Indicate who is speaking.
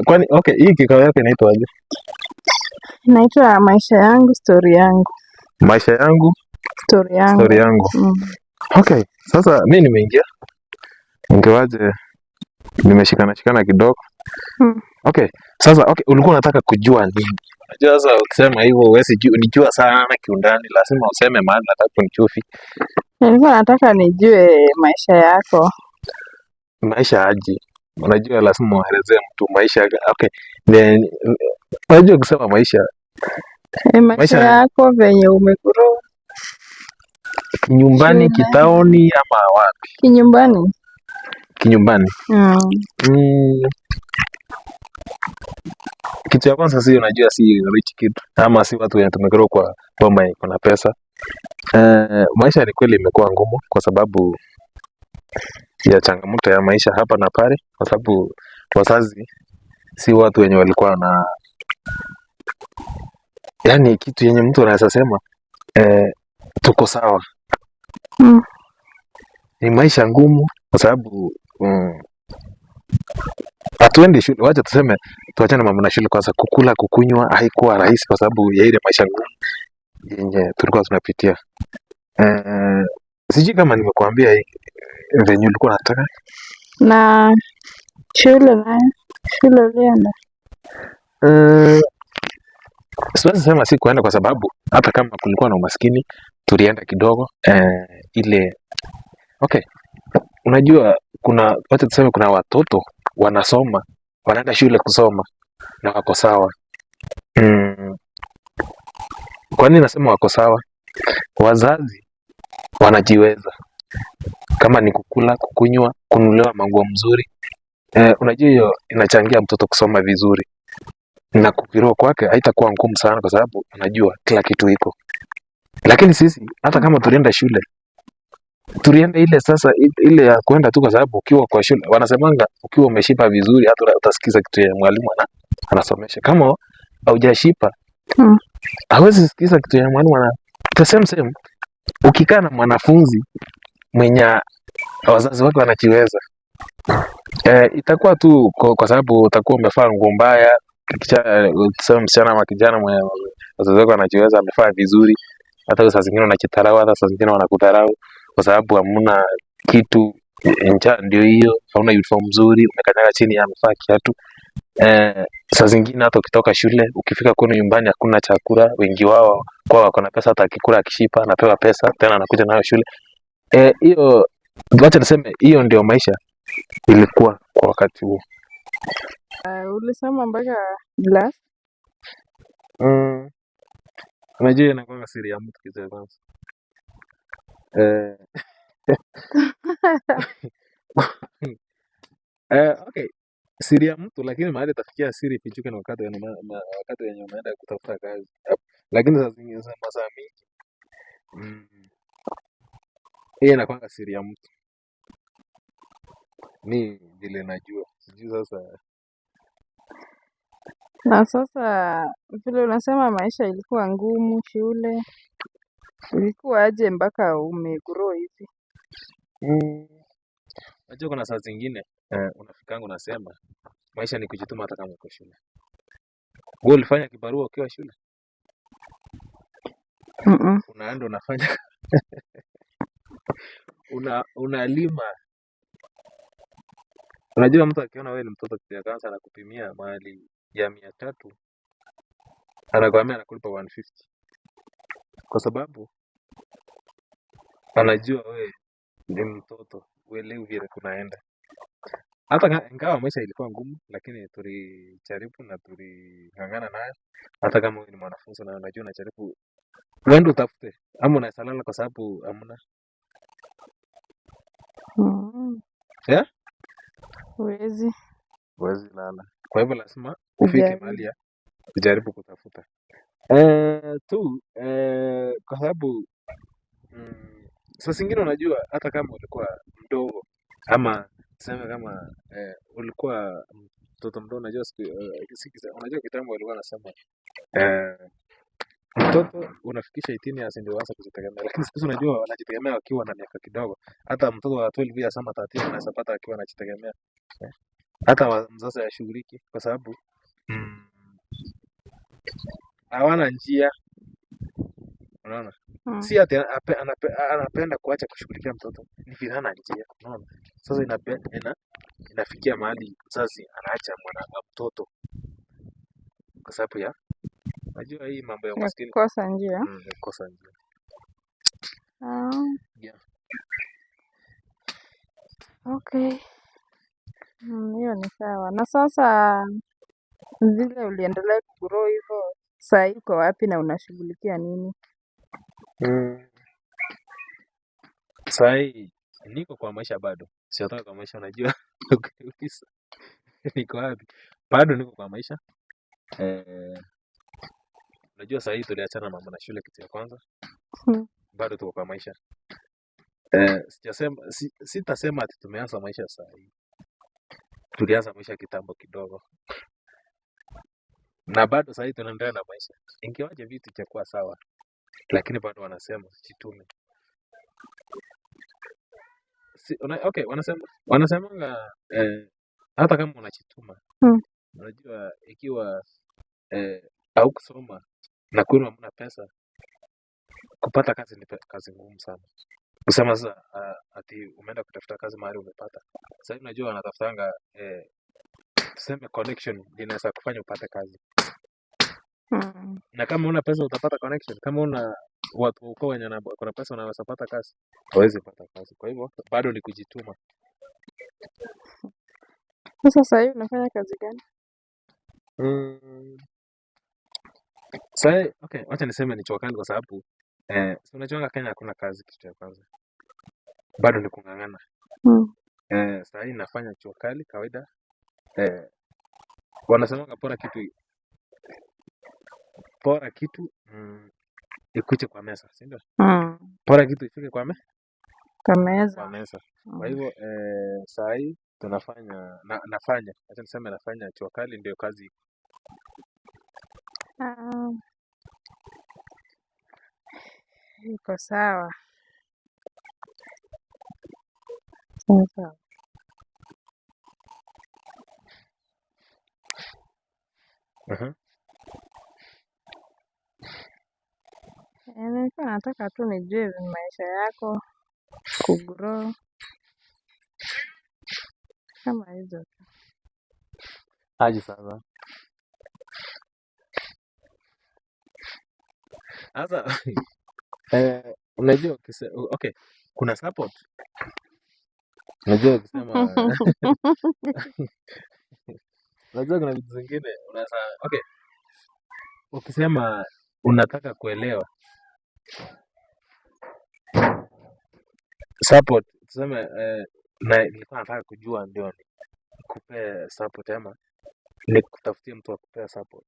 Speaker 1: Kwani okay, hii kikao yake inaitwa aje?
Speaker 2: Inaitwa maisha yangu, stori yangu.
Speaker 1: Maisha yangu,
Speaker 2: Stori
Speaker 1: story
Speaker 2: yangu.
Speaker 1: yangu. Okay, sasa mi nimeingia, ingawaje nimeshikana shikana kidogo.
Speaker 2: Mm.
Speaker 1: Okay, sasa okay, ulikuwa unataka kujua nini? Unajua sasa ukisema hivyo huwezi nijua sana kiundani, lazima useme mahali nataka kunichufi.
Speaker 2: Nilikuwa nataka nijue maisha yako.
Speaker 1: Maisha aje? Unajua lazima uelezee mtu maisha okay. Ni- Unajua ukisema maisha
Speaker 2: Maisha
Speaker 1: maisha
Speaker 2: yako venye umegrow
Speaker 1: nyumbani,
Speaker 2: shule,
Speaker 1: kitaoni ama wapi?
Speaker 2: kinyumbani.
Speaker 1: Kinyumbani.
Speaker 2: Mm.
Speaker 1: Mm, kitu ya kwanza si unajua si rich kid ama si watu wenye tumegrow kwa boma iko na pesa. Maisha ni kweli imekuwa ngumu kwa sababu ya changamoto ya maisha hapa na pale, kwa sababu wazazi si watu wenye walikuwa na, yani kitu yenye mtu anaweza sema tuko sawa.
Speaker 2: Mm.
Speaker 1: Ni maisha ngumu kwa sababu hatuendi shule, wacha tuseme tuachane mambo na shule kwanza. Kukula kukunywa haikuwa rahisi kwa sababu ya ile maisha ngumu yenye tulikuwa tunapitia. Sijui kama nimekuambia venye ulikuwa nataka.
Speaker 2: Na shule nayo, shule ulienda?
Speaker 1: Siwezi sema si kuenda kwa sababu hata kama kulikuwa na umaskini tulienda kidogo. Ile okay, unajua wacha tuseme kuna watoto wanasoma, wanaenda shule kusoma na wako sawa. Kwa nini nasema wako sawa? Wazazi wanajiweza, kama ni kukula, kukunywa, kununuliwa manguo mzuri. Unajua hiyo inachangia mtoto kusoma vizuri na kukiroa kwake haitakuwa ngumu sana kwa sababu anajua kila kitu iko. Lakini sisi hata kama tulienda shule, tulienda ile sasa ile ya kwenda tu kwa sababu ukiwa kwa shule wanasemanga ukiwa umeshipa vizuri hata utasikiza kitu ya mwalimu anasomesha. Kama haujashipa hawezi sikiza kitu ya mwalimu the same ukikaa na mwanafunzi mwenye wazazi wake wanajiweza, itakuwa tu kwa sababu utakuwa umefaa nguo mbaya. Tuseme msichana ama kijana mwenye wazazi wake wanajiweza amefaa vizuri, hata saa zingine unajidharau, hata saa zingine wanakudharau kwa sababu hamna kitu. Njaa ndio hiyo, hauna uniform mzuri, umekanyaga chini amefaa kiatu. Saa zingine hata ukitoka shule ukifika kwenu nyumbani hakuna chakula. Wengi wao kwa wako na pesa, hata akikula akishipa anapewa pesa tena anakuja nayo shule. Hiyo wacha niseme hiyo ndio maisha ilikuwa kwa wakati huo.
Speaker 2: Ulisoma mpaka glass?
Speaker 1: Unajua inakuwa siri ya mtu kitu ya kwanza. Okay, siri ya mtu, lakini mahali tafikia siri ifichuke na wakati wenye unaenda kutafuta kazi. Lakini saa zingine za masaa mingi hiyo inakuwa siri ya mtu. Ni vile najua, sijui sasa.
Speaker 2: Na sasa vile unasema maisha ilikuwa ngumu, shule ilikuwa aje mpaka umegrow hivi?
Speaker 1: Unajua kuna saa zingine unafikanga unasema maisha ni kujituma hata kama uko shule. Wewe ulifanya kibarua ukiwa shule? Unaenda unafanya unalima. Unajua mtu akiona wewe ni mtoto kitu ya kwanza anakupimia mahali ya 300, anakuambia anakulipa 150 kwa sababu anajua wewe ni mtoto, uelewi vile kunaenda. Hata ingawa maisha ilikuwa ngumu, lakini tulijaribu na tuling'ang'ana nayo. Hata kama wewe ni mwanafunzi na unajua unajaribu, uende utafute, ama unaweza lala kwa sababu hamna.
Speaker 2: Huwezi
Speaker 1: lala. Kwa hivyo lazima ufike mahali ya kujaribu kutafuta tu, kwa sababu saa zingine unajua hata kama ulikuwa mdogo ama tuseme kama ulikuwa mtoto mdogo, unajua unajua kitambo walikuwa wanasema mtoto unafikisha 18 years ndio uanze kujitegemea, lakini siku hizi unajua wanajitegemea wakiwa na miaka kidogo. Hata mtoto wa 12 years ama 13 anaweza pata akiwa anajitegemea. hata mzazi ashughuliki kwa sababu mm, hawana njia, unaona.
Speaker 2: Mm.
Speaker 1: Si ati anapenda kuacha kushughulikia mtoto, ni vile hana njia, unaona. Sasa inafikia mahali mzazi anaacha mtoto kwa sababu ya, najua hii mambo ya
Speaker 2: Ya
Speaker 1: umaskini.
Speaker 2: kukosa njia.
Speaker 1: Ya kukosa njia.
Speaker 2: Ah,
Speaker 1: Yeah.
Speaker 2: okay. Hiyo ni sawa. Na sasa vile uliendelea kugrow hivyo, saa hii uko wapi na unashughulikia nini?
Speaker 1: Saa hii niko kwa maisha bado, sijatoka kwa maisha, unajua. Ukiuliza niko wapi, bado niko kwa maisha. Unajua saa hii tuliachana mambo na shule kitu ya kwanza, bado tuko kwa maisha. Sitasema ati tumeanza maisha saa hii, tulianza maisha kitambo kidogo, na bado saa hii tunaendelea na maisha, ingawaje vitu itakuwa sawa, lakini bado wanasema jitume. Okay, wanasemanga hata kama unajituma, unajua ikiwa au kusoma na kwenu hamna pesa, kupata kazi ni kazi ngumu sana. Kusema sasa ati umeenda kutafuta kazi mahali umepata. Sasa hivi unajua wanatafutanga tuseme connection inaweza kufanya upate kazi. Na kama una pesa utapata connection, kama una watu uko wenye kuna pesa unaweza pata kazi, hawezi pata kazi. Kwa hivyo bado ni kujituma.
Speaker 2: Sasa hivi unafanya kazi gani?
Speaker 1: Sasa okay, wacha niseme ni jua kali kwa sababu si unajua Kenya hakuna kazi, kitu cha kwanza. Bado ni kung'ang'ana. Sasa hii nafanya jua kali kawaida. Wanasemanga bora kitu ikuje kwa meza, si ndio? Bora kitu ifike kwa meza. Kwa hivyo saa hii nafanya acha niseme nafanya jua kali ndio kazi.
Speaker 2: Iko sawa. Sawa. Nilikuwa nataka tu nijue maisha yako, kugrow kama hizo tu.
Speaker 1: Aje sasa. Sasa unajua okay, kuna support. Unajua ukisema unajua kuna vitu zingine unaweza okay. Ukisema unataka kuelewa support, tuseme na nilikuwa nataka kujua ndio nikupe support ama nikutafutie mtu akupea support.